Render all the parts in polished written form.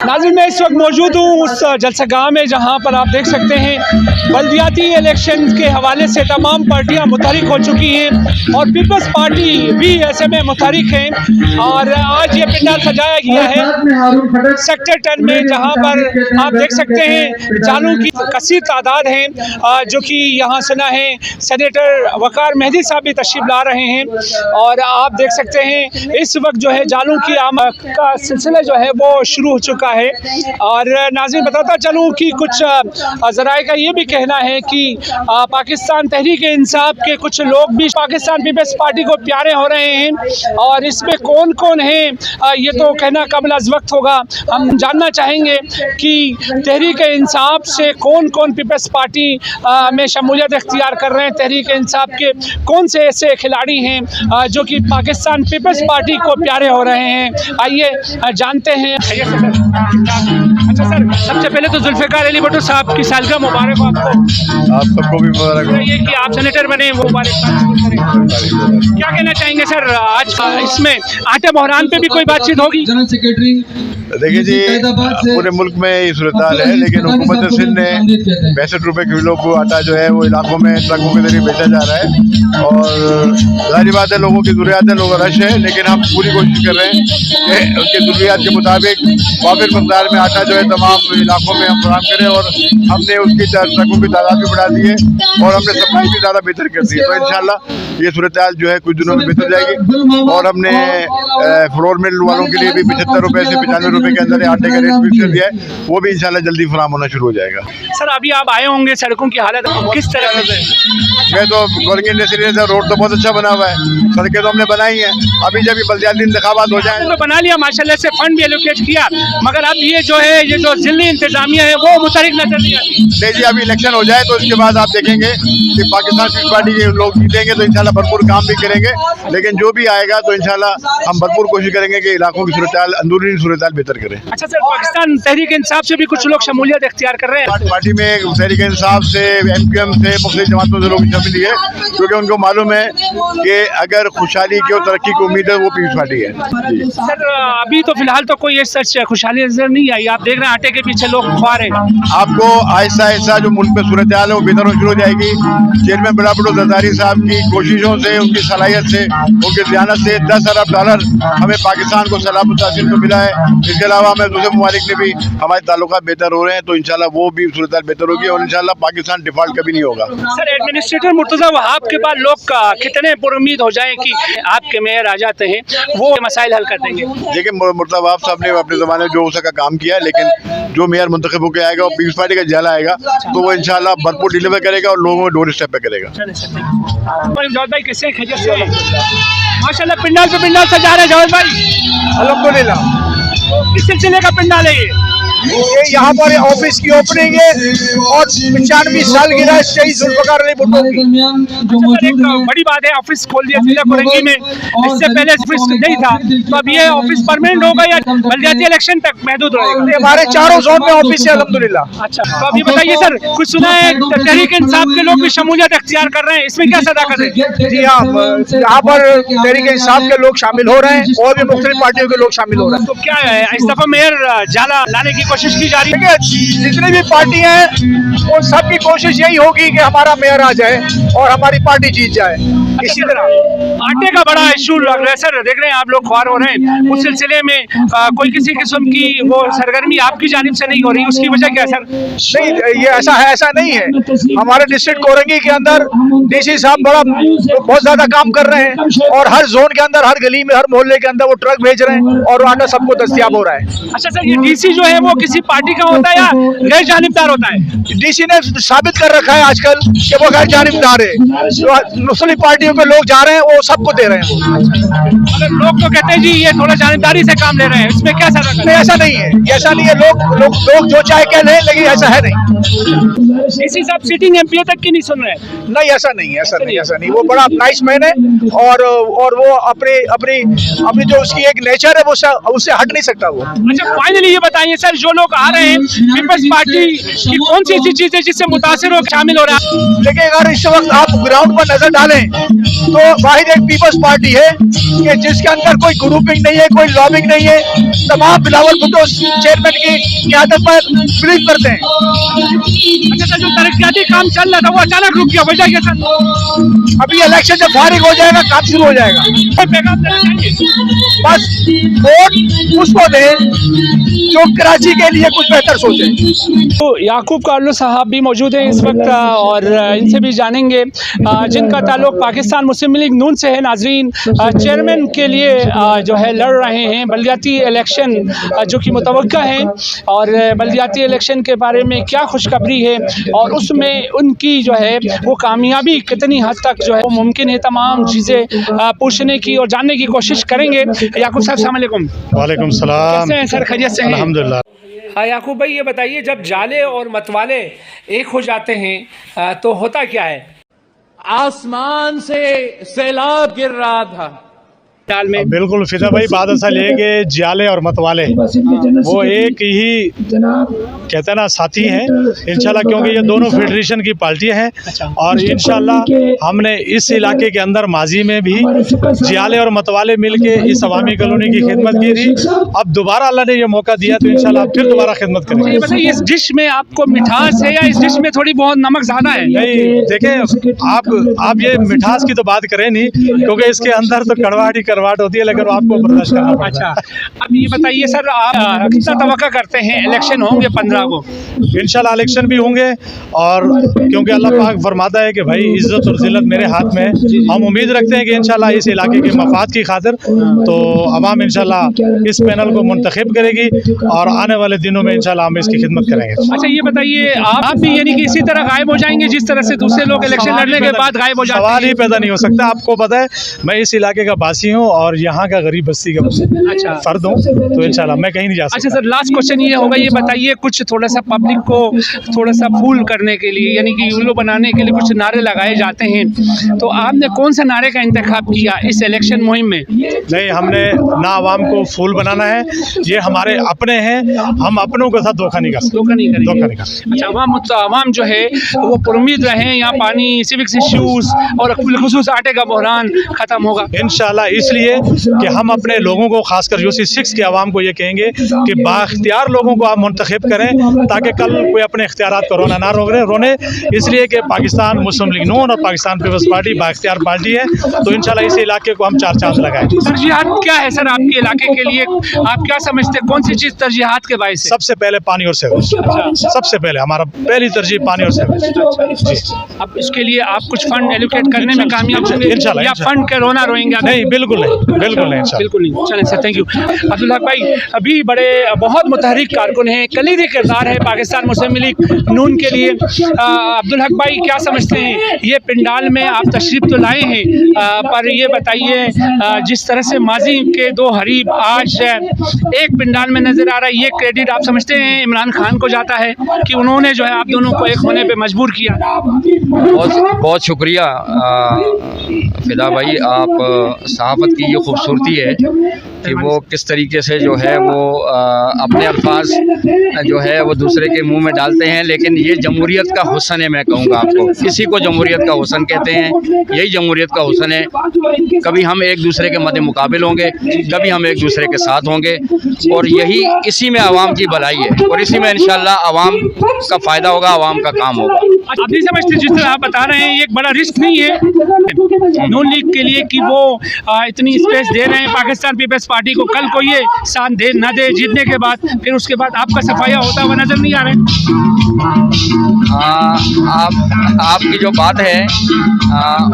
नाज़रीन, मैं इस वक्त मौजूद हूँ उस जलसागाह में जहाँ पर आप देख सकते हैं बल्दियाती इलेक्शन के हवाले से तमाम पार्टियाँ मुतहरिक हो चुकी हैं और पीपल्स पार्टी भी ऐसे में मुतहरिक हैं। और आज ये पंडाल सजाया गया है सेक्टर 10 में, जहाँ पर आप देख सकते हैं जालू की कसीर तादाद है, जो कि यहाँ सुना है सेनेटर वकार मेहदी साहब भी तशरीफ ला रहे हैं। और आप देख सकते हैं इस वक्त जो है जालू की आमद का सिलसिला जो है वो शुरू हो चुका है। और नाज़रीन, बताता चलूँ कि कुछ ज़राए का ये भी कहना है कि पाकिस्तान तहरीक इंसाफ के कुछ लोग भी पाकिस्तान पीपल्स पार्टी को प्यारे हो रहे हैं। और इसमें कौन कौन है ये तो कहना कबल अज़ वक्त होगा। हम जानना चाहेंगे कि तहरीक इंसाफ से कौन कौन पीपल्स पार्टी में शमूलियत इख्तियार कर रहे हैं, तहरीक इंसाफ के कौन से ऐसे खिलाड़ी हैं जो कि पाकिस्तान पीपल्स पार्टी को प्यारे हो रहे हैं। आइए जानते हैं। अच्छा सर, सबसे पहले तो जुल्फ़िकार अली भुट्टो साहब की सालगिरह मुबारक हो आपको। आप सबको भी मुबारक हो। ये कि आप सेनेटर बने वो क्या कहना चाहेंगे सर, आज इसमें आटे बहरान पे भी कोई बातचीत होगी? जनरल सेक्रेटरी देखिए जी, पूरे मुल्क में ये सूरत है, लेकिन हुकूमत सिंध ने 65 रुपये किलो को आटा जो है वो इलाकों में ट्रकों के जरिए बेचा जा रहा है। और जाहिर बात है लोगों की ज़रूरियात है, लोग रश है, लेकिन हम पूरी कोशिश कर रहे हैं कि उनकी ज़रूरियात के मुताबिक वाफिर मकदार में आटा जो है तमाम इलाकों में हम फराहम करें। और हमने उसकी ट्रकों की तादाद भी बढ़ा दी है और हमने सप्लाई भी ज़्यादा बेहतर कर दी है। तो इंशाल्लाह ये सूरत जो है कुछ दिनों में बेहतर जाएगी। और हमने फ्लोर मिल वालों के लिए भी 75 रुपये से 95 रुपये के अंदर आटे का रेट फिक्स कर दिया है, वो भी इंशाल्लाह जल्दी फराहम होना शुरू हो जाएगा। सर, अभी आप आए होंगे, सड़कों की हालत किस तरह से? मैं तो गोरंगी इंडस्ट्री से रोड तो बहुत अच्छा बना हुआ है, सड़कें तो हमने बनाई हैं। अभी जब बल्दियाती इंतखाबात हो जाए तो बना लिया माशाल्लाह से, फंड भी एलोकेट किया, मगर अब ये जो है ये जो जिले इंतजामिया है वो मुतहरिक नजर नहीं आती। नहीं जी, अभी इलेक्शन हो जाए तो इसके बाद आप देखेंगे कि पाकिस्तान पीपल्स पार्टी के लोग जीतेंगे तो इंशाल्लाह भरपूर काम भी करेंगे। लेकिन जो भी आएगा तो इंशाल्लाह हम भरपूर कोशिश करेंगे कि इलाकों की सूरत अंदरूनी सूरत बेहतर करें। अच्छा सर, पाकिस्तान तहरीक इंसाफ से भी कुछ लोग शमूलियत इख्तियार कर रहे हैं। पार्टी में तहरीक इंसाफ से, MQM से, मुख्तलिफ जमातों से लोग शामिल है, क्योंकि उनको मालूम है कि अगर खुशहाली की और तरक्की की उम्मीद है वो पीपल्स पार्टी है जी। सर, अभी तो फिलहाल तो कोई सच खुशहाली नजर नहीं आई। आप देख रहे हैं आटे के पीछे लोग ख्वार हैं। आपको आहिस्ता आहिस्ता जो मुल्क में सूरत हाल है वो बेहतर शुरू हो जाएगी। चेयरमैन बड़ा भुट्टो जरदारी साहब की कोशिशों से, उनकी सलाहियत से, उनकी ज़ियानत से 10 अरब डॉलर हमें पाकिस्तान को सलामत हासिल को मिला है। इसके अलावा हमें दूसरे ममालिक ने भी हमारे ताल्लुकात बेहतर हो रहे हैं, तो इंशाल्लाह वो भी सूरत बेहतर होगी और इंशाल्लाह पाकिस्तान डिफॉल्ट कभी नहीं होगा। सर, एडमिनिस्ट्रेटर मुर्तज़ा वहाब के बाद लोग कितने पुरुम्मीद हो जाएं कि आपके मेयर आ जाते हैं वो मसाइल हल कर देंगे? देखिए, मुर्तज़ा वहाब साहब ने अपने ज़माने में जो हो सका काम किया, लेकिन जो मेयर मुंतखब होकर आएगा वो पीपल्स पार्टी का जला आएगा तो वो इंशाल्लाह भरपूर डिलीवर करेगा और लोगों को डोर स्टेप पे करेगा। जावेद भाई कैसे माशाल्लाह पंडाल पे पंडाल सजा रहे हैं जावेद भाई? अल्हम्दुलिल्लाह। किस सिलसिले का पंडाल है ये यहाँ पर ऑफिस की ओपनिंग है और 95 साल की शहीद जुल्फ़िकार अली भुट्टो की। एक बड़ी बात है, ऑफिस खोल दिया जिला कोरंगी में, इससे पहले ऑफिस नहीं था, तो अब ये ऑफिस परमानेंट होगा या बल्दियाती इलेक्शन तक महदूद रहेगा? हमारे चारों जोन में ऑफिस है अल्हम्दुलिल्लाह। अच्छा, तो अभी बताइए सर, कुछ सुना है तहरीक इंसाफ के लोग भी शमूलियत इख्तियार कर रहे हैं, इसमें क्या सदाकत है? जी हाँ, यहाँ पर तहरीक इंसाफ के लोग शामिल हो रहे हैं और भी मुख्तलिफ पार्टियों के लोग शामिल हो रहे हैं। तो क्या है, इस दफा मेयर जाला लाने की कोशिश की जा रही है? जितनी भी पार्टी हैं उन सब की कोशिश यही होगी कि हमारा मेयर आ जाए और हमारी पार्टी जीत जाए। इसी तरह आटे का बड़ा इशू लग रहा है सर, देख रहे हैं आप लोग ख्वार हो रहे हैं, उस सिलसिले में कोई किसी किस्म की वो सरगर्मी आपकी जानिब से नहीं हो रही, उसकी वजह क्या है सर? नहीं, ये ऐसा है, ऐसा नहीं है। हमारे डिस्ट्रिक्ट कोरंगी के अंदर DC साहब बहुत ज्यादा काम कर रहे हैं और हर जोन के अंदर, हर गली में, हर मोहल्ले के अंदर वो ट्रक भेज रहे हैं और आटा सबको दस्तयाब हो रहा है। अच्छा सर, ये DC जो है वो किसी पार्टी का होता है या गैर जानिबदार होता है? DC ने साबित कर रखा है आजकल कि वो गैर जानिबदार है। जो मुस्लिम पार्टियों के लोग जा रहे हैं वो सबको दे रहे हैं वो। अगर लोग तो कहते हैं जी ये थोड़ा जानिबदारी से काम ले रहे हैं, इसमें क्या सर? नहीं, ऐसा नहीं है, ऐसा नहीं है। लोग जो चाहे कह लें, लेकिन ऐसा है नहीं। DC साहब सिटिंग MP तक की नहीं सुन रहे? नहीं, ऐसा नहीं, ऐसा नहीं। वो बड़ा नाइस मैन है और वो अपनी जो उसकी एक नेचर है वो उससे हट नहीं सकता वो। अच्छा, फाइनली ये बताइए सर, जो जो लोग आ रहे हैं पीपल्स पार्टी की कौन सी ऐसी चीज है जिससे मुतासिर हो शामिल हो रहा है? देखिए, अगर इस वक्त आप ग्राउंड पर नजर डालें तो वाहिद एक पीपल्स पार्टी है कि जिसके अंदर कोई ग्रुपिंग नहीं है, कोई लॉबिंग नहीं है। तमाम बिलावल भुट्टो चेयरमैन की क़यादत पर बिलीव करते हैं। अच्छा सर, जो तरक्याती काम चल रहा था वो अचानक रुक गया, वजह क्या सर? अभी इलेक्शन जब फारिग हो जाएगा काम शुरू हो जाएगा। पैगाम देना चाहिए बस वोट उसको दें जो कराची के लिए कुछ बेहतर सोचे। तो याकूब कार्लो साहब भी मौजूद हैं इस वक्त और इनसे भी जानेंगे जिनका ताल्लुक पाकिस्तान मुस्लिम लीग नून से है। नाजरीन, चेयरमैन के लिए जो है लड़ रहे हैं बल्दियाती इलेक्शन जो कि मुतवक्का है, और बल्दियाती इलेक्शन के बारे में क्या खुशखबरी है और उसमें उनकी जो है वो कामयाबी कितनी हद तक जो है वो मुमकिन है, तमाम चीज़ें पूछने की और जानने की कोशिश करेंगे। याकूब साहब अस्सलाम वालेकुम। वालेकुम सलाम। कैसे हैं सर, खैरियत से हैं? अल्हम्दुलिल्लाह। हाँ याकूब भाई, ये बताइए जब जाले और मतवाले एक हो जाते हैं तो होता क्या है? आसमान से सैलाब गिर रहा था। दाल में बिल्कुल फिदा भाई, बात ऐसा लेके जाले और मतवाले वो एक ही कहते हैं ना साथी हैं इंशाल्लाह, क्योंकि ये दोनों फेडरेशन की पार्टियां हैं और इंशाल्लाह हमने इस इलाके के अंदर माजी में भी जाले और मतवाले मिलके इस अवामी कॉलोनी की खिदमत की थी। अब दोबारा अल्लाह ने ये मौका दिया तो इंशाल्लाह फिर दोबारा खिदमत करेंगे। ये बताइए, इस डिश में आपको मिठास है या इस डिश में थोड़ी बहुत नमक ज़्यादा है? नहीं, देखें आप ये मिठास की तो बात करें नहीं, क्योंकि इसके अंदर तो कड़वाहट होती है, लेकिन वो आपको बर्दाश्त करना पड़ता है। अच्छा, अब ये बताइए सर, आप कितना तवक्का करते हैं इलेक्शन होंगे 15 को? इंशाल्लाह इलेक्शन भी होंगे, और क्योंकि अल्लाह पाक फरमाता है कि भाई इज्जत और जिल्लत मेरे हाथ में है, हम उम्मीद रखते हैं कि इंशाल्लाह इस इलाके के मफाद की खातिर तो अवाम इंशाल्लाह इस पैनल को मुंतखब करेगी और आने वाले दिनों में इंशाल्लाह हम इसकी खिदमत करेंगे। अच्छा, ये बताइए आप भी यानी कि इसी तरह गायब हो जाएंगे जिस तरह से दूसरे लोग इलेक्शन लड़ने के बाद गायब हो जाते हैं? सवाल ही पैदा नहीं हो सकता। आपको पता है मैं इस इलाके का बासी हूँ और यहाँ का गरीब बस्ती का फर्द हूँ, तो इंशाल्लाह मैं कहीं नहीं जा सकता। अच्छा सर, लास्ट क्वेश्चन ये होगा, ये बताइए कुछ थोड़ा सा पब्लिक को थोड़ा सा फूल करने के लिए यानी कि उल्लू बनाने के लिए कुछ नारे लगाए जाते हैं, तो आपने कौन सा नारे का इंतखाब किया इस इलेक्शन मुहिम में? नहीं, हमने ना आवाम को फूल बनाना है, ये हमारे अपने हैं, हम अपनों के साथ धोखा नहीं कर सकते। धोखा नहीं करेंगे। धोखा नहीं कर सकते। अच्छा, आवाम जो है वो पुरुम्मीद रहे, यहाँ पानी, सिविक्स इश्यूज और बिलखुसूस आटे का बहरान खत्म होगा इंशाल्लाह, इसलिए कि हम अपने लोगों को खासकर यूसी 6 के आवाम को ये कहेंगे कि बाख्तियार लोगों को आप मुंतखब करें ताकि कल कोई अपने इख्तियारात को रोना रोने, इसलिए कि पाकिस्तान मुस्लिम लीग नून और पाकिस्तान पीपल्स पार्टी बाख्तियार पार्टी है, तो इंशाल्लाह इस इलाके को हम 4 चांद लगाएं। तरजीहात क्या है सर आपके इलाके के लिए? आप क्या समझते हैं कौन सी चीज़ तरजीहात के बायस है? सबसे पहले पानी और सेवेज। सबसे पहले हमारा पहली तरजीह पानी और सेवेज। अब इसके लिए आप कुछ फंड एलोकेट करने में कामयाब होंगे इंशाल्लाह, या फंड के रोना रोएंगे? नहीं, बिल्कुल नहीं, बिल्कुल नहीं, बिल्कुल नहीं। चलें sir, thank you. Abdul Haq भाई अभी बड़े बहुत मुतहरिक कारकुन हैं, कलीदी किरदार है पाकिस्तान मुस्लिम लीग नून के लिए। अब्दुल हक भाई क्या समझते हैं, ये पिंडाल में आप तशरीफ तो लाए हैं, पर ये बताइए जिस तरह से माजी के 2 हरीब आज एक पिंडाल में नज़र आ रहा है, ये क्रेडिट आप समझते हैं इमरान खान को जाता है कि उन्होंने जो है आप दोनों को एक होने पे मजबूर किया? बहुत शुक्रिया फिदा भाई, आप सहाफ़त की ये खूबसूरती है कि वो किस तरीके से जो है वो अपने अल्फाज जो है वो दूसरे के मुंह में डालते हैं, लेकिन ये जमहूरियत का हुस्न है। मैं कहूँगा आपको, इसी को जमहूरियत का हुस्न कहते हैं, यही जमहूरियत का हुस्न है। कभी हम एक दूसरे के मद्दे मुकाबिल होंगे, कभी हम एक दूसरे के साथ होंगे, और यही इसी में आवाम की भलाई है और इसी में इंशाल्लाह आवाम का फ़ायदा होगा, आवाम का काम होगा। आप नहीं समझते जिस तरह आप बता रहे हैं ये एक बड़ा रिस्क नहीं है नून लीग के लिए कि वो इतनी स्पेस दे रहे हैं पाकिस्तान पीपल्स पार्टी को, कल को ये साथ दे न दे जीतने के बाद, फिर उसके बाद आपका सफाया होता हुआ नजर नहीं आ रहा है? आपकी जो बात है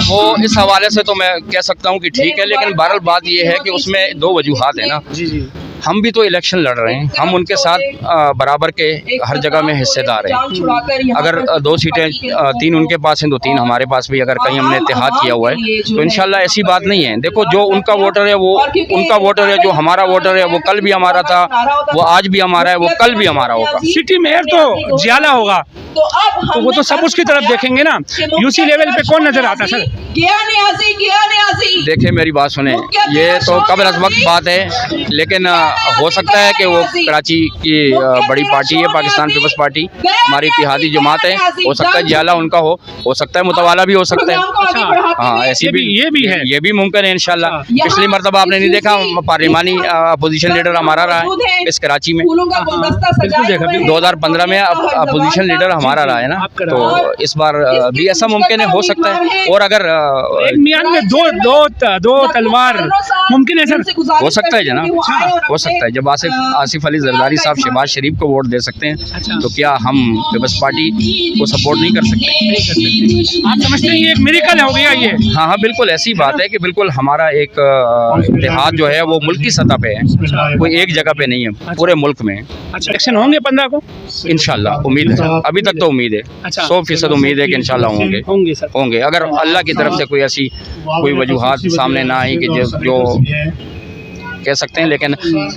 वो इस हवाले से तो मैं कह सकता हूँ कि ठीक है, लेकिन बहरहाल बात ये है कि उसमें 2 वजूहात है ना। जी। हम भी तो इलेक्शन लड़ रहे हैं, हम उनके साथ बराबर के हर जगह में हिस्सेदार हैं। अगर 2 सीटें 3 उनके पास हैं तो 3 हमारे पास भी, अगर कहीं हमने इत्तेहाद किया हुआ है तो इंशाल्लाह ऐसी बात नहीं है। देखो, जो उनका वोटर है वो उनका वोटर है, जो हमारा वोटर है वो कल भी हमारा था, वो आज भी हमारा है, वो कल भी हमारा होगा। सिटी मेयर तो जियाला होगा, तो वो तो सब उसकी तरफ देखेंगे ना। यूसी लेवल पे कौन नजर आता सर? देखिए मेरी बात सुने, ये तो कब्ल अज़ वक्त बात है, लेकिन हो सकता है कि वो कराची की बड़ी पार्टी है पाकिस्तान पीपल्स पार्टी, हमारी इत्तेहादी जमात है, हो सकता है जियाला उनका हो सकता है मुतवाला भी हो सकता है। हाँ, ऐसी ये भी मुमकिन है इंशाल्लाह। पिछली मरतबा आपने नहीं देखा पार्लिमानी अपोजिशन लीडर हमारा रहा है इस कराची में, 2015 में अपोजिशन लीडर हमारा रहा है ना, तो इस बार भी ऐसा मुमकिन है, हो सकता है। और अगर मियान में दो तलवार मुमकिन है सर? हो सकता है जनाब, हो सकता है। जब आसिफ अली जरदारी साहब शहबाज शरीफ को वोट दे सकते हैं तो क्या हम पीपल्स पार्टी को सपोर्ट नहीं कर सकते? आप समझते हैं ये एक मिरेकल हो गया ये? हाँ हाँ, बिल्कुल ऐसी बात है कि बिल्कुल हमारा एक इत्तेहाद जो है वो मुल्क की सतह पे है, कोई एक जगह पे नहीं है, पूरे मुल्क में। अच्छा, इलेक्शन होंगे 15 को इंशाल्लाह, उम्मीद है, अभी तक तो उम्मीद है, 100% उम्मीद है कि इंशाल्लाह होंगे। अगर अल्लाह की तरफ से कोई ऐसी कोई वजूहात सामने ना आई कि जो कह सकते हैं, लेकिन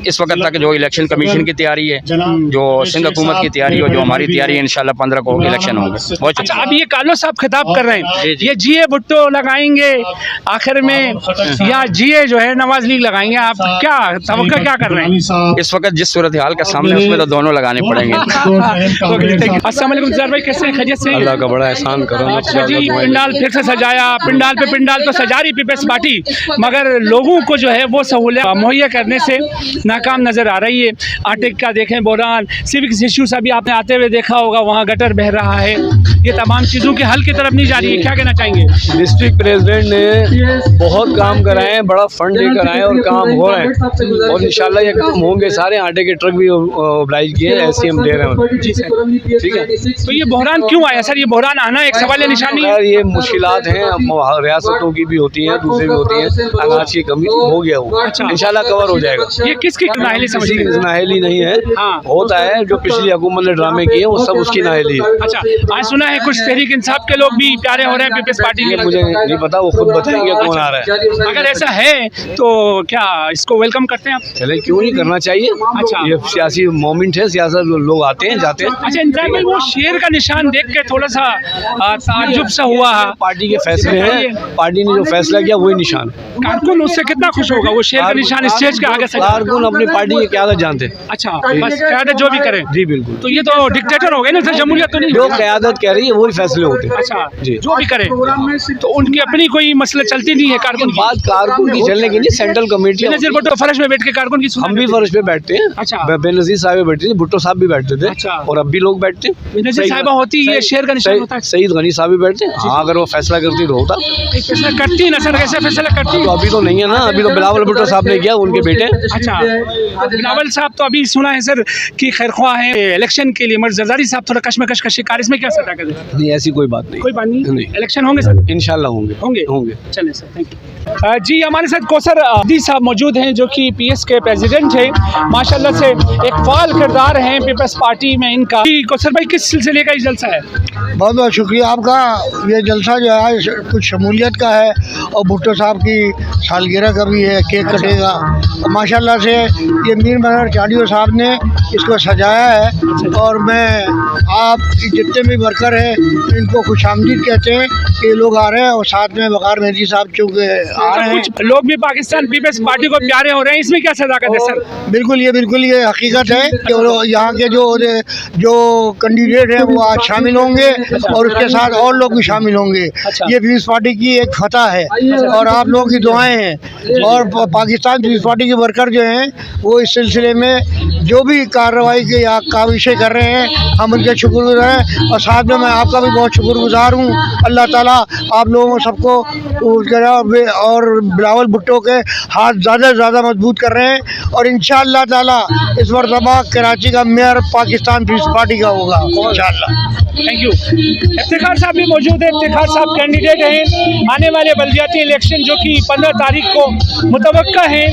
इस वक्त तक जो इलेक्शन कमीशन की तैयारी है, जो सिंध हुकूमत की तैयारी है, जो हमारी तैयारी है, इंशाल्लाह 15 को इलेक्शन होंगे। बहुत अच्छा, अब ये कालो साहब खिताब कर रहे हैं, ये जीए भुट्टो लगाएंगे आखिर में या जीए जो है नवाज लीग लगाएंगे, आप क्या तवक्का क्या कर रहे हैं? इस वक्त जिस सूरत हाल का सामने उसमें तो दोनों लगाने पड़ेंगे। अस्सलाम वालेकुम ज़हर भाई, कैसे खैरियत से? अल्लाह का बड़ा एहसान करो। अच्छा जी, पंडाल फिर से सजाया, पंडाल तो सजा रही पीपल्स पार्टी, मगर लोगों को जो है वो सहूलियत मुहैया करने से नाकाम नजर आ रही है। आटे का देखें बहरान, सिविक इश्यूज अभी आपने आते हुए देखा होगा, वहाँ गटर बह रहा है, ये तमाम चीज़ों के हल की तरफ नहीं जा रही है, क्या कहना चाहेंगे? डिस्ट्रिक्ट प्रेसिडेंट ने बहुत काम कराए हैं, बड़ा फंड लेकर आए और काम हो रहे हैं और इंशाल्लाह ये काम होंगे। सारे आटे के ट्रक भी ऑब्लाइज किए हैं, ऐसे हम दे रहे हैं। ठीक है, तो ये बहरान क्यों आया सर? ये बहरान आना एक सवाल निशानी है। ये मुश्किलात हैं, रियासतों की भी होती हैं, दूसरी भी होती हैं, अनाज की कमी हो गया हो, इंशाल्लाह कवर हो जाएगा। ये किसकी नाहेली समझ रहे हैं? नाहेली नहीं है, होता है जो पिछली हुकूमत ने ड्रामे किए वो सब उसकी नाहेली है। अच्छा, आज सुना है कुछ तहरीक इंसाफ के लोग भी प्यारे हो रहे हैं पीपल्स पार्टी के? मुझे नहीं पता, वो खुद बताएंगे कौन आ रहा है। अगर ऐसा है तो क्या इसको वेलकम करते हैं आप? चले, क्यों नहीं करना चाहिए। अच्छा, ये सियासी मोमेंट है, सियासत लोग आते हैं जाते हैं। अच्छा इंसान भाई, वो शेर का निशान देख के थोड़ा सा ताज्जुब सा हुआ है। पार्टी के फैसले हैं, पार्टी ने जो फैसला किया वही निशान। कारकुन उससे कितना खुश होगा? वो शेर का निशान स्टेज के आगे से कारकुन अपनी पार्टी की क़यादत जानते हैं। अच्छा, बस क़यादत जो भी करें। जी बिल्कुल। तो ये तो डिक्टेटर हो गए ना सर, जमहूरियत तो नहीं। जो क़यादत कह रही है वही फैसले होते हैं। अच्छा जी, जो भी करें तो उनकी अपनी कोई मसला चलती नहीं है कारकुन की? बात कारकुन की चलने की नहीं, सेंट्रल कमेटी। बेनज़ीर भुट्टो फर्श में बैठ के कारकुन की हम भी फर्श पे बैठते हैं। अच्छा, बेनज़ीर साहब बैठते थे, भुट्टो साहब भी बैठते थे। अच्छा, और अब भी लोग बैठते हैं। बेनज़ीर साहिबा होती है, ये शेर का निशान होता है। सईद गनी साहब भी बैठते हैं। हाँ, अगर वो फैसला करती तो होता। फैसला करती ना सर, कैसे फैसला करती? तो अभी तो नहीं है ना, अभी तो बिलावल भुट्टो साहब ने किया, उनके बेटे। अच्छा, बिलावल साहब तो अभी सुना है सर कि खैरख्वाह है इलेक्शन के लिए, मगर जरदारी साहब थोड़ा कशमकश का शिकार, इसमें क्या सदा करें? नहीं, ऐसी कोई बात नहीं। कोई बात नहीं, नहीं। इलेक्शन होंगे सर? इंशाल्लाह होंगे। चलें सर, थैंक यू। जी, हमारे साथ कौसर अब्दी साहब मौजूद हैं जो कि पीएस के प्रेसिडेंट हैं, माशाल्लाह से एक फाल किरदार हैं पीपल्स पार्टी में इनका। कौसर भाई, किस सिलसिले का ये जलसा है? बहुत बहुत शुक्रिया आपका। ये जलसा जो है कुछ शमूलियत का है और भुट्टो साहब की सालगिरह का भी है, केक कटेगा। माशाल्लाह से ये मीर मनहर चाडियो साहब ने इसको सजाया है और मैं आप जितने भी वर्कर हैं इनको खुशामदीद कहते हैं। ये लोग आ रहे हैं और साथ में वकार मेहदी साहब चूँकि आ रहे हैं। कुछ लोग भी पाकिस्तान पीपल्स पार्टी को प्यारे हो रहे हैं, इसमें क्या सदाकत है सर? बिल्कुल ये हकीकत है कि यहाँ के जो कैंडिडेट हैं वो आज शामिल होंगे और उसके साथ और लोग भी शामिल होंगे। ये पीपल्स पार्टी की एक फतह है और आप लोगों की दुआएं हैं। और पाकिस्तान पीपल्स पार्टी के वर्कर जो हैं वो इस सिलसिले में जो भी कार्रवाई की या काविशें कर रहे हैं, हम उनके शुक्रगुज़ार हैं। और साथ में मैं आपका भी बहुत शुक्रगुज़ार हूँ। अल्लाह ताला आप लोगों सबको और बिलावल भुट्टो के हाथ ज़्यादा से ज़्यादा मजबूत कर रहे हैं और इंशाअल्लाह ताला इस मरतबा कराची का मेयर पाकिस्तान पीपल्स पार्टी का होगा इंशाअल्लाह। Thank you. इफ्तिखार साहब भी मौजूद है। इफ्तिखार साहब कैंडिडेट हैं आने वाले बल्दियाती इलेक्शन जो कि 15 तारीख को मुतवक्का है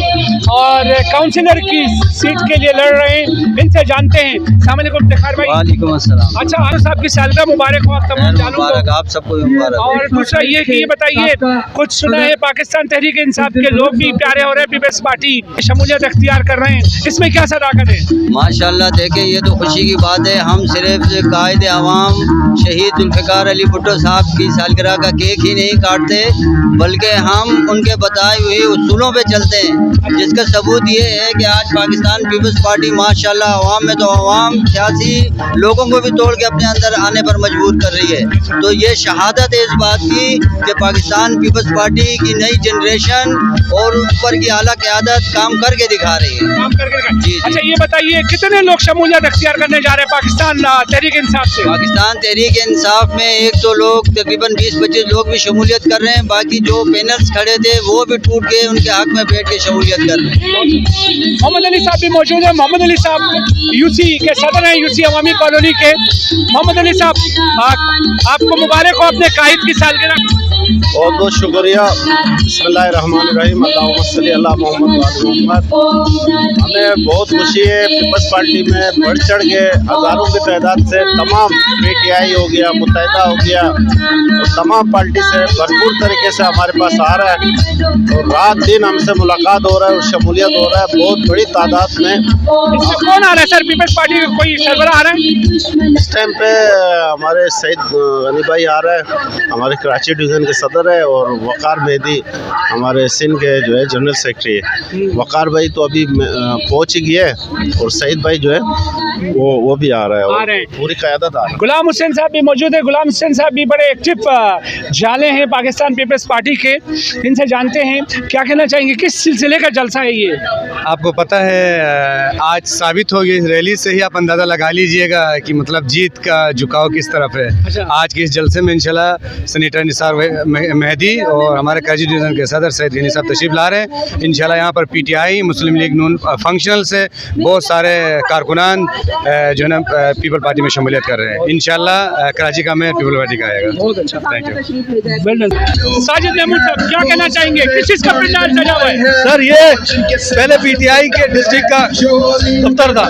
और काउंसिलर की सीट के लिए लड़ रहे हैं। इनसे जानते हैं। अस्सलाम वालेकुम इफ्तिखार भाई। वालेकुम अस्सलाम। अच्छा, आरो साहब की सालगिरह मुबारक हो आप तमाम जानों को। आप सबको मुबारक। और दूसरा ये कि ये बताइए, कुछ सुना है पाकिस्तान तहरीक इंसाफ के लोग भी प्यारे हो रहे हैं, पीपल्स पार्टी शमूलियत अख्तियार कर रहे हैं, इसमें क्या सदाकत है? माशाल्लाह, देखें ये तो खुशी की बात है। हम सिर्फ कायदे अवाम शहीद जुल्फ़िकार अली भुट्टो साहब की सालगिरह का केक ही नहीं काटते, बल्कि हम उनके बताए हुए उसूलों पे चलते हैं। जिसका सबूत ये है कि आज पाकिस्तान पीपल्स पार्टी माशाल्लाह अवाम में तो अवाम 86 लोगों को भी तोड़ के अपने अंदर आने पर मजबूर कर रही है। तो ये शहादत है इस बात की कि पाकिस्तान पीपल्स पार्टी की नई जनरेशन और ऊपर की आला क़यादत काम करके दिखा रही है। काम करके दिखाएं। जी। अच्छा ये बताइए कितने लोग शमूलियत अख्तियार करने जा रहे हैं पाकिस्तान तहरीक इंसाफ से? पाकिस्तान तहरीक इंसाफ में एक दो लोग तकरीबन 20-25 लोग भी शमूलियत कर रहे हैं। बाकी जो पैनल्स खड़े थे वो भी टूट के उनके हक में बैठ के शमूलियत कर रहे हैं। मोहम्मद अली साहब भी मौजूद है। मोहम्मद अली साहब यूसी के सदर हैं, यूसी अवामी कॉलोनी के। मोहम्मद अली साहब आपको मुबारक हो अपने कायद की सालगिरह। बहुत बहुत शुक्रिया। बिस्मिल्लाहिर्रहमानिर्रहीम, अल्लाहुम्मा सल्ली अला मोहम्मद व आले मोहम्मद। हमें बहुत खुशी है पीपल्स पार्टी में बढ़ चढ़ के हज़ारों की तादाद से तमाम PTI हो गया, मुत्तहिदा हो गया और तमाम पार्टी से भरपूर तरीके से हमारे पास आ रहा है और रात दिन हमसे मुलाकात हो रहा है और शमूलियत हो रहा है बहुत बड़ी तादाद में। इससे कौन आ रहा है सर? पीपल्स पार्टी का कोई सरबराह आ रहा है? इस टाइम पे हमारे सईद गनी भाई आ रहा है, हमारे कराची डिवीज़न के सदर है, और वक़ार मेहदी हमारे सिंध के जो है जनरल सेक्रेटरी है। वक़ार भाई तो अभी पहुँच ही गया है और सईद भाई जो है वो भी आ रहा है और पूरी क़यादत आ रही है। गुलाम हुसैन साहब भी मौजूद है। गुलाम हुसैन साहब भी बड़े एक्टिव जाले हैं पाकिस्तान पीपल्स पार्टी के। इनसे जानते हैं क्या कहना चाहेंगे, किस सिलसिले का जलसा है ये? आपको पता है आज साबित हो गई, रेली से ही आप अंदाज़ा लगा लीजिएगा कि मतलब जीत का झुकाव किस तरफ है। अच्छा। आज के इस जलसे में इंशाल्लाह सेनेटर निसार मेहदी और हमारे कराची डिवीज़न के सदर सईद गनी साहब तशरीफ ला रहे हैं। इंशाल्लाह यहाँ पर PTI मुस्लिम लीग नून फंक्शनल से बहुत सारे कारकुनान जो है ना पीपल पार्टी में शमूलियत कर रहे हैं। इंशाल्लाह कराची का मेयर पीपल पार्टी का आएगा। बहुत अच्छा, थैंक यू। साजिद महमूद साहब क्या कहना चाहेंगे, किस चीज़ का पंडाल सजा हुआ है? सर ये पहले PTI के डिस्ट्रिक्ट का दफ्तर था,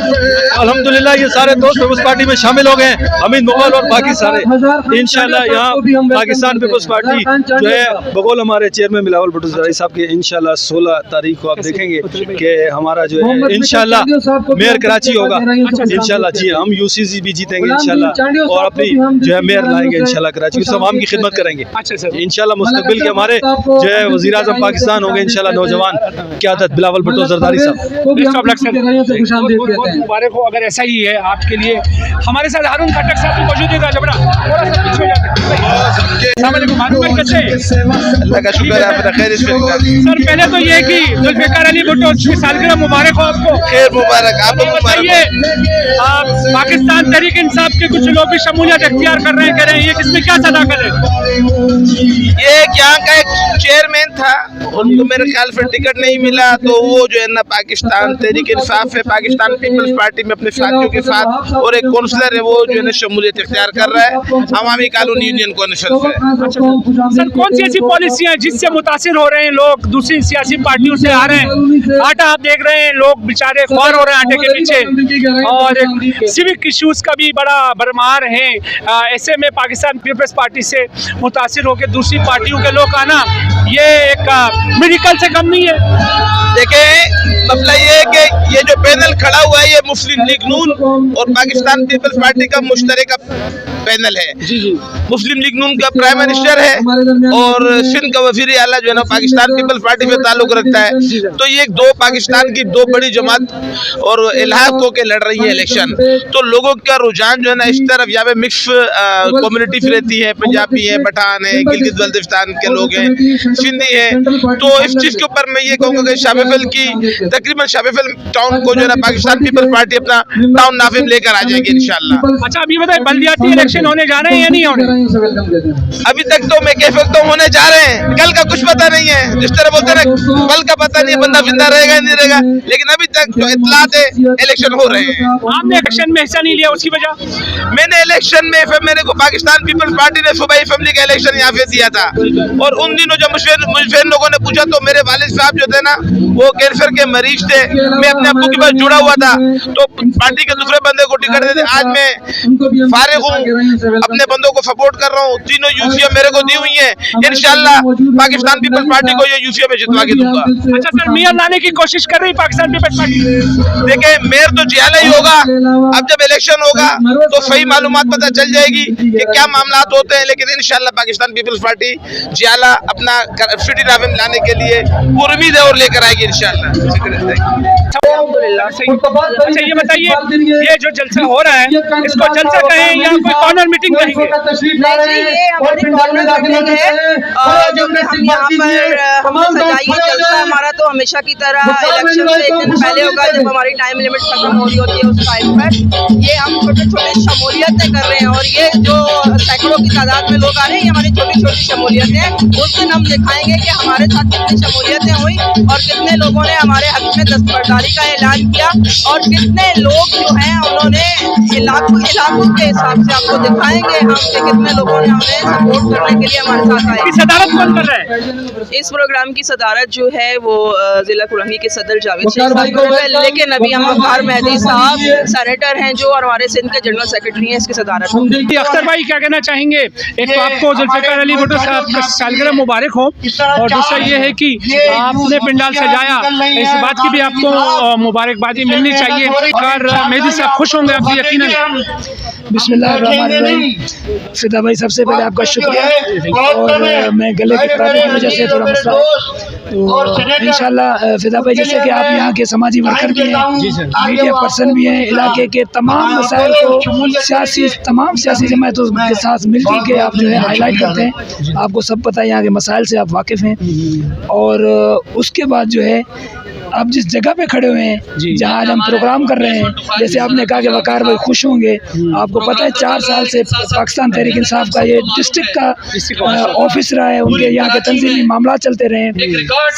अल्हम्दुलिल्लाह ये सारे दोस्त पीपल्स पार्टी में शामिल हो गए हैं, हमीद मुगल और बाकी सारे। इंशाल्लाह यहाँ पाकिस्तान पीपल्स पार्टी जो है बगौल हमारे चेयरमैन बिलावल भुट्टो ज़रदारी साहब के इंशाल्लाह 16 तारीख को आप देखेंगे कि हमारा जो है इंशाल्लाह मेयर कराची होगा इंशाल्लाह। जी हम UCC भी जीतेंगे इंशाल्लाह और अपनी जो है मेयर लाएंगे इंशाल्लाह कराची, उस आवाम की खिदमत करेंगे इंशाल्लाह। मुस्तकबिल के हमारे जो है वज़ीर आज़म पाकिस्तान होंगे इंशाल्लाह, नौजवान क़यादत बिलावल भुट्टो ज़रदारी बहुत मुबारक हो अगर ऐसा ही है आपके लिए। हमारे साथ हारून खट्टक साहब भी मौजूद है। जबड़ा थोड़ा सा पीछे हो जाते हैं। हारून भाई कैसे? अल्लाह का शुक्र है, अपना खैर सर पहले तो ये कि जुल्फ़िकार अली भुट्टो की सालगिरह मुबारक हो आपको। खैर मुबारक, आपको बताइए आप पाकिस्तान तहरीक इंसाफ के कुछ लोग भी शमूलियत अख्तियार कर रहे हैं, कह रहे हैं ये किसमें क्या सदाकत है? ये यहाँ का एक चेयरमैन था, उनको मेरे ख्याल से टिकट नहीं मिला तो वो जो है ना पाकिस्तान तहरीक इंसाफ है, पाकिस्तान पीपल्स पार्टी में अपने साथियों के साथ और एक काउंसलर है वो जो है ना शमूलियत इख्तियार कर रहा है अवामी कानूनी यूनियन कौंसिल से। सर कौन सी ऐसी पॉलिसियां हैं जिससे मुतासिर हो रहे हैं लोग दूसरी सियासी पार्टियों से आ रहे हैं? आटा आप देख रहे हैं, लोग बेचारे ख्वार हो रहे हैं आटे के पीछे, और सिविक इश्यूज का भी बड़ा भरमार है। ऐसे में पाकिस्तान पीपल्स पार्टी से मुतासिर होकर दूसरी पार्टियों के लोग आना ये एक मिरेकल से कम नहीं है। देखें मसला ये है कि ये जो पैनल खड़ा हुआ है ये मुस्लिम लीग नून और पाकिस्तान पीपल्स पार्टी का मुश्तरका पैनल है। मुस्लिम लीग नून का प्राइम मिनिस्टर है और सिंध का वज़ीर आला जो है ना पाकिस्तान पीपल्स पार्टी से ताल्लुक रखता है। तो ये दो पाकिस्तान की दो बड़ी जमात और इलाहाक होकर लड़ रही है इलेक्शन। तो लोगों का रुझान जो है ना इस तरफ यहाँ पे मिक्स कम्युनिटी रहती है, पंजाबी है, पठान है, गिलगित बल्तिस्तान के लोग हैं, सिंधी है। तो इस चीज़ के ऊपर मैं ये कहूँगा कि शाबिफल की तकरीबन शाबिफल टाउन को जो है ना पाकिस्तान पीपल्स पार्टी अपना टाउन नाफिम लेकर आ जाएगी इंशाल्लाह। अच्छा अभी बताइए बल्दियाती इलेक्शन होने जा रहे हैं या नहीं होने? अभी तक तो मैं कह सकता हूँ होने जा रहे हैं, कल का कुछ पता नहीं है। जिस तरह बोलते हैं कल का पता नहीं है, बंदा जिंदा रहेगा नहीं रहेगा, लेकिन अभी तक जो इत्तलात है इलेक्शन हो रहे हैं। आपने इलेक्शन में हिस्सा नहीं लिया, उसकी वजह? मैंने इलेक्शन में मेरे को पाकिस्तान पीपल्स पार्टी ने सूबाई असेंबली का इलेक्शन यहाँ पे दिया था और उन दिनों जब मुझे लोगों ने पूछा तो मेरे वालिद साहब जो थे ना वो कैंसर के मरीज शरीफ थे, मैं अपने अब्बू के पास जुड़ा हुआ था, तो पार्टी के दूसरे बंदे को टिकट देते। आज मैं फारिग हूँ, अपने बंदों को सपोर्ट कर रहा हूँ। तीनों यूसीए मेरे को दी हुई है, इंशाल्लाह पाकिस्तान पीपल्स पार्टी को ये यूसीए में जितवा के दूंगा। अच्छा सर, मेयर लाने की कोशिश कर रही पाकिस्तान पीपल्स पार्टी? देखिए, मेयर तो जियाला ही होगा। अब जब इलेक्शन होगा तो सही मालूमात पता चल जाएगी कि क्या मामलात होते हैं, लेकिन इंशाल्लाह पाकिस्तान पीपल्स पार्टी जियाला अपना सिटी नाविम लाने के लिए उम्मीद है और लेकर आएगी इंशाल्लाह। अच्छा ये बताइए, ये जो जलसा हो रहा है इसको जलसा कहें या कोई कॉर्नर मीटिंग कहेंगे? ये हमारी कॉर्नर मीटिंग है जो कि हम यहाँ पर हमने सजाई है जलसा हमारा, तो हमेशा की तरह इलेक्शन से एक दिन पहले होगा जब हमारी टाइम लिमिट खत्म हो रही होती है उस टाइम पर। ये हम छोटे छोटे शमूलियतें कर रहे हैं और ये जो सैकड़ों की तादाद में लोग आ रहे हैं, ये हमारी छोटी छोटी शमूलियतें हैं। उस दिन हम दिखाएंगे कि हमारे साथ कितनी शमूलियतें हुई और कितने लोगों ने हमारे हक में दस्तबरदारी का ऐलान किया और कितने लोग जो हैं उन्होंने इलाकों के हिसाब से आपको दिखाएंगे हम कि कितने लोगों ने हमें सपोर्ट करने के लिए हमारे साथ आए। सदारत कौन कर रहा है इस प्रोग्राम की सदारत जो है वो जिला कुरंगी के सदर जावेद शेख साहब कर रहे हैं, लेकिन अभी हम अख्तर मेहदी साहब सेनेटर हैं जो और हमारे सिंध के जनरल सेक्रेटरी हैं, इसकी सदारत। अख्तर भाई क्या कहना चाहेंगे? एक तो आपको जुल्फिकार अली भुट्टो साहब का सालगिरह मुबारक हो, और दूसरा ये है कि आपने पंडाल सजाया, इस बात की भी आपको मुबारकबादी मिलनी चाहिए और मेहदी साहब खुश होंगे आप यकीनन। बिस्मिल्लाहिर्रहमानिर्रहीम। फिदा भाई सबसे पहले आपका शुक्रिया, और मैं गले की खराबी की वजह से थोड़ा मसला है, तो इंशाल्लाह फिदा भाई जैसे कि आप यहाँ के समाजी वर्कर भी हैं, मीडिया पर्सन भी हैं, इलाके के तमाम मसाइल को तमाम सियासी जमातों के साथ मिलकर के आप जो है हाईलाइट करते हैं। आपको सब पता है यहाँ के मसाइल से आप वाकिफ़ हैं, और उसके बाद जो है आप जिस जगह पे खड़े हुए हैं जहाँ आज हम प्रोग्राम कर रहे हैं, जैसे आपने कहा कि वकार भाई खुश होंगे, आपको पता है 4 साल से पाकिस्तान तहरीक इंसाफ का ये डिस्ट्रिक्ट का ऑफिस रहा है, उनके यहाँ के तंजीमी मामला चलते रहे हैं।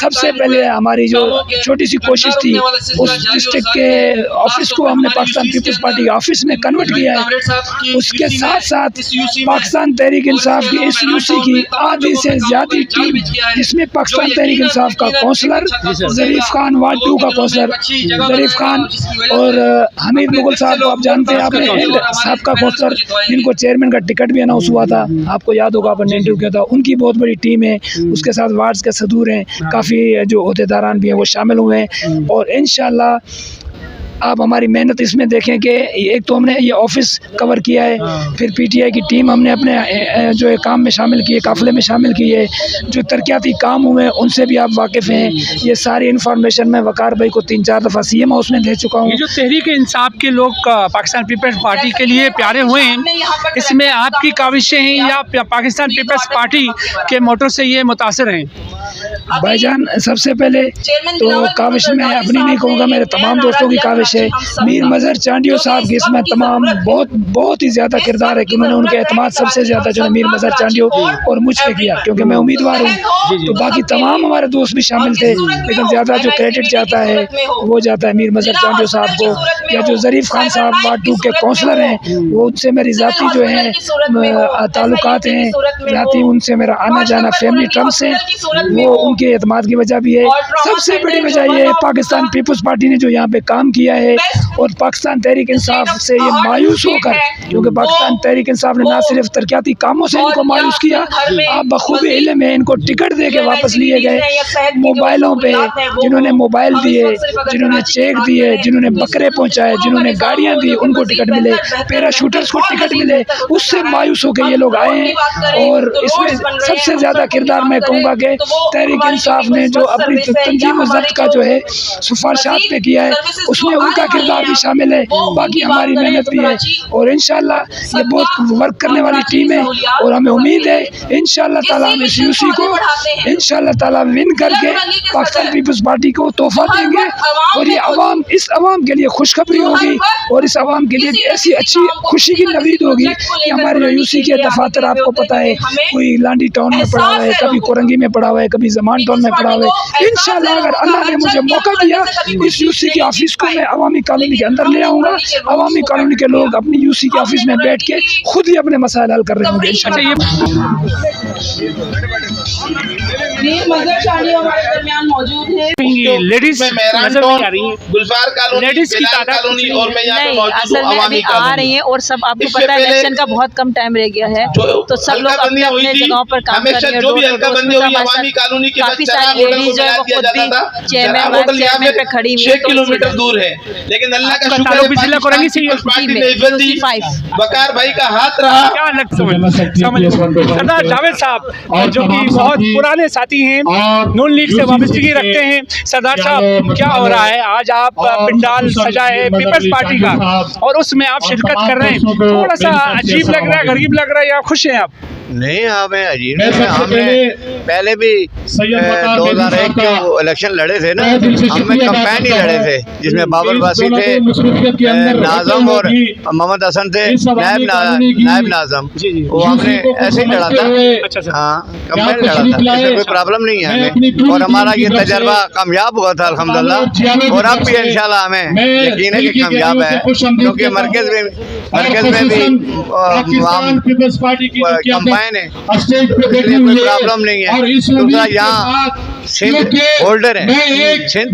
सबसे पहले हमारी जो छोटी सी कोशिश थी उस डिस्ट्रिक्ट के ऑफिस को हमने पाकिस्तान पीपल्स पार्टी के ऑफिस में कन्वर्ट किया है। उसके साथ साथ पाकिस्तान तहरीक इंसाफ की इस यूसी की आधी से ज़्यादा टीम, जिसमें पाकिस्तान तहरीक इंसाफ का कौंसलर ज़रीफ खान, वार्ड 2 का कौंसलर ज़रीफ खान, और हमीद मुगल साहब को आप जानते हैं, आपने हिंद साहब का कौंसलर जिनको चेयरमैन का टिकट भी अनाउंस हुआ था, आपको याद होगा आपने इंटरव्यू किया था, उनकी बहुत बड़ी टीम है। उसके साथ वार्ड्स के सदूर हैं, काफ़ी जो अहदेदारान भी हैं वो शामिल हुए हैं, और इंशाल्लाह आप हमारी मेहनत इसमें देखें कि एक तो हमने ये ऑफिस कवर किया है, फिर पीटीआई की टीम हमने अपने जो काम में शामिल की है, काफ़िले में शामिल की है, जो तरक्याती काम हुए हैं उनसे भी आप वाकिफ़ हैं। ये सारी इन्फॉर्मेशन मैं वकार भाई को 3-4 दफ़ा सीएम हाउस में दे चुका हूँ। ये जो तहरीक इंसाफ के लोग पाकिस्तान पीपल्स पार्टी के लिए प्यारे हुए हैं, इसमें आपकी काविशें हैं या पाकिस्तान पीपल्स पार्टी के मोटो से ये मुतासर हैं? भाईजान सबसे पहले तो काविश में अपनी नहीं कहूँगा, मेरे तमाम दोस्तों की काविश है। मीर मजहर चांडियो साहब की इसमें तमाम बहुत ही ज़्यादा किरदार है कि उन्होंने उनके एतमाद सबसे ज़्यादा जो है मीर मजहर चांडियो और मुझ पे किया, क्योंकि मैं उम्मीदवार हूँ। तो बाकी तमाम हमारे दोस्त भी शामिल थे, लेकिन ज़्यादा जो क्रेडिट जाता है वो जाता है मीर मजहर चांडियो साहब को, या जो ज़रीफ खान साहब वार्ड 2 के कौंसलर हैं, वो उनसे मेरी ज़ाती जो है ताल्लुकात हैं, ज़ाती उनसे मेरा आना जाना फैमिली टर्म से, वो उनके एतमाद की वजह भी है। सबसे बड़ी वजह ये है पाकिस्तान पीपल्स पार्टी ने जो यहाँ पे काम किया है, और पाकिस्तान तहरीक इंसाफ से ये मायूस होकर, क्योंकि पाकिस्तान तहरीक इंसाफ ने ना सिर्फ तरक्याती कामों से इनको मायूस किया, आप बखूबी इल्म है इनको टिकट दे के वापस लिए गए, मोबाइलों पे जिन्होंने मोबाइल दिए, जिन्होंने चेक दिए, जिन्होंने बकरे पहुँचाए, जिन्होंने गाड़ियाँ दी, उनको टिकट मिले, पैराशूटर्स को टिकट मिले, उससे मायूस होकर ये लोग आए हैं। और इसमें सबसे ज़्यादा किरदार मैं कहूँगा कि तहरीक इंसाफ ने जो अपनी तंजीम ज़ब्त का जो है सिफारिशात पे किया है, उसमें उनका किरदार भी शामिल है, बाकी हमारी मेहनत भी है, और इंशाल्लाह ये बहुत वर्क करने वाली टीम है, और हमें उम्मीद है इंशाल्लाह ताला हम इस यूसी को इंशाल्लाह ताला विन करके पाकिस्तान पीपल्स पार्टी को तोहफा देंगे, और ये अवाम, इस अवाम के लिए खुशखबरी होगी, और इस अवाम के लिए ऐसी अच्छी खुशी की नवीद होगी कि हमारे जो यूसी के दफातर आपको पता है, कोई लांडी टाउन में पड़ा हुआ है, कभी कोरंगी में पड़ा हुआ है, कभी जमान टाउन में पड़ा हुआ है। इंशाल्लाह अगर अल्लाह ने मुझे मौका दिया, इस यूसी के ऑफिस को मैं अवामी कॉलोनी के अंदर ले आऊँगा, अवामी कॉलोनी के लोग अपनी यूसी के ऑफिस में बैठ के खुद ही अपने मसाइल हल कर रहे होंगे इंशाल्लाह। मीर मजहर चांडियो हमारे दरमियान मौजूद है। लेडीज नजर नहीं आ रही हैं, गुलजार कॉलोनी, लेडीज की बिलाल तादाद कॉलोनी और मैं यहाँ पे नहीं, मौजूद असल हूँ में अभी अवामी आ कॉलोनी। रही हैं और सब आपको इससे पता है पहले इलेक्शन का बहुत कम टाइम रह गया है, तो सब लोग अपने अपने जगहों पर काम कर रहे हैं। जो भी हल्काबंदी हुई अवामी कॉलोनी के काफी चराग सारी होटल को लेडीज जो है मिला वो दिया खुद जाता था। भी चेयरमैन चराग वाइस होटल यहाँ चेयरमैन पे खड़ी हुई है, 6 किलोमीटर दूर है, लेकिन अल्लाह का शुक्र है जिला कोरंगी से पार्टी ने इज्जत दी, बकार भाई का हाथ रहा। क्या लगता है सरदार जावेद साहब जो कि बहुत पुराने साथी हैं, नून लीग से वाबस्तगी रखते हैं, सरदार साहब क्या हो रहा है आज? आप पंडाल सजा है पीपल्स पार्टी का और उसमें आप शिरकत कर रहे हैं, थोड़ा सा अजीब लग रहा है, गरीब लग रहा है या खुश हैं आप? नहीं, हमें अजीब नहीं है। हमने पहले भी 2001 के इलेक्शन लड़े थे ना, हमने कैंपेन ही लड़े थे जिसमें बाबर वासी थे, नाजम और मोहम्मद हसन थे, नायब नाजम, वो हमने ऐसे ही लड़ा था। हाँ, कैंपेन लड़ा था, इसमें कोई प्रॉब्लम नहीं है हमें, और हमारा ये तजर्बा कामयाब हुआ था अल्हम्दुलिल्लाह, और अब भी इंशाल्लाह हमें यकीन है कि कामयाब है, क्योंकि मरकज में भी है, इसलिए कोई प्रॉब्लम नहीं है। दूसरा यहाँ सिंध होल्डर है, सिंध